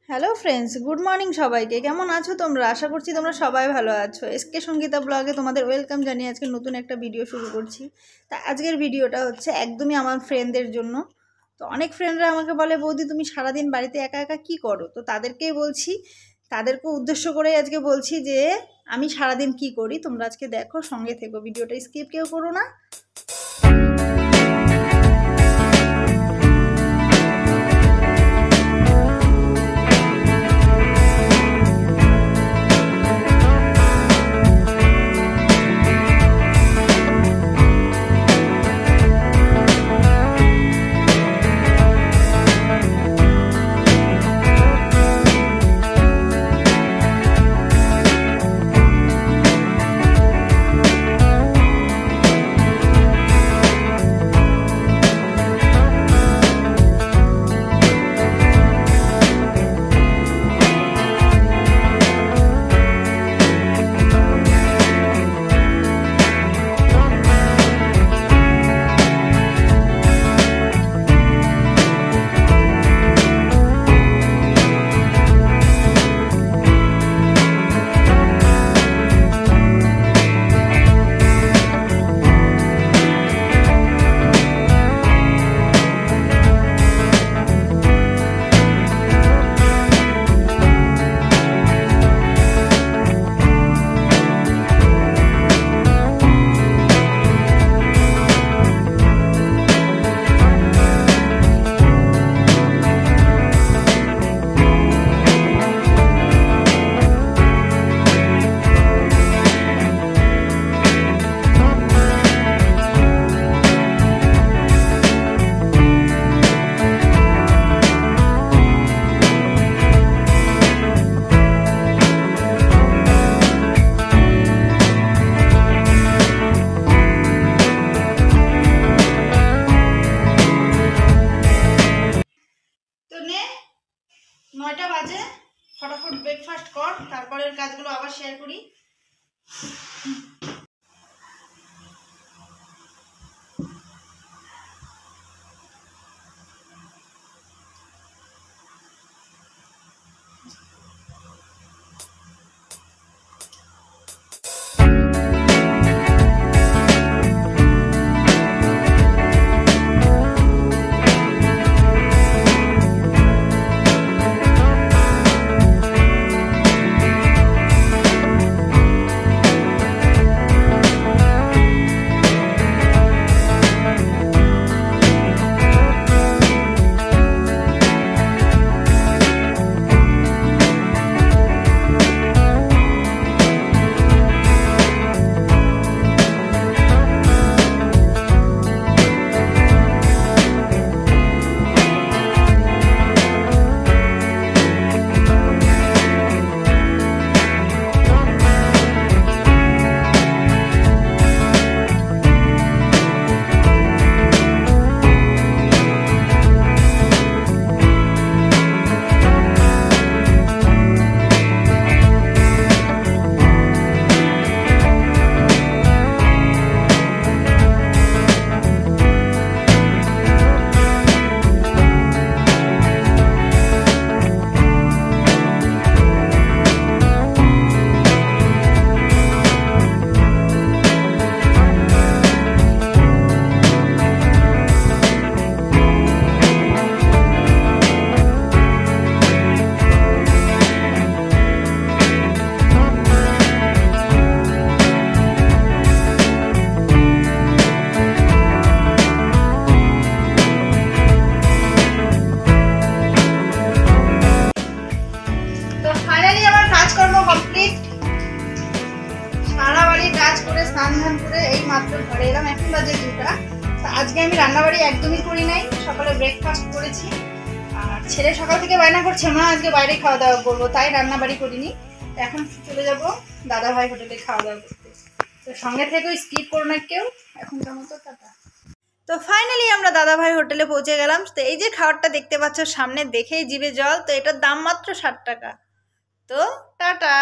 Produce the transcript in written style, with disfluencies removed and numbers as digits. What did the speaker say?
Hello friends, good morning সবাইকে। কেমন আছো তোমরা? আশা করছি তোমরা সবাই ভালো আছো। এসকে সঙ্গীতা ব্লগে তোমাদের ওয়েলকাম জানিয়ে আজকে নতুন একটা ভিডিও শুরু করছি। তা আজকের ভিডিওটা হচ্ছে একদমই আমার ফ্রেন্ডদের জন্য। তো অনেক ফ্রেন্ডরা আমাকে বলে, বৌদি তুমি সারাদিন বাড়িতে একা একা কী করো? তো তাদেরকেই বলছি, তাদেরকে উদ্দেশ্য করেই আজকে বলছি যে আমি সারাদিন কি করি। তোমরা আজকে দেখো, সঙ্গে থেকো, ভিডিওটা স্কিপ কেউ করো না। তো 9টা বাজে, ফটাফট ব্রেকফাস্ট কর, তারপরের কাজগুলো আবার শেয়ার করি। তো ফাইনালি আমার কাজকর্ম কমপ্লিট। সারা বাড়ির কাজ করে স্নান ধান করে এই মাত্র ঘরে এলাম। এখন বাজে 2টা। আজকে আমি রান্নাবাড়ি একদমই করি নাই, সকালে ব্রেকফাস্ট করেছি। আর ছেলে সকাল থেকে বায়না করছে, মা আজকে বাইরে খাওয়া দাওয়া করবো, তাই রান্নাবাড়ি করিনি। এখন চলে যাব দাদাভাই হোটেলে খাওয়া দাওয়া করতে। তো সঙ্গে থেকেও স্কিপ করো না কেউ। এখনকার মতো টাটা। তো ফাইনালি আমরা দাদাভাই হোটেলে পৌঁছে গেলাম। তো এই যে খাবারটা দেখতে পাচ্ছ সামনে, দেখেই জিভে জল। তো এটার দাম মাত্র 60 টাকা। তো টাটা।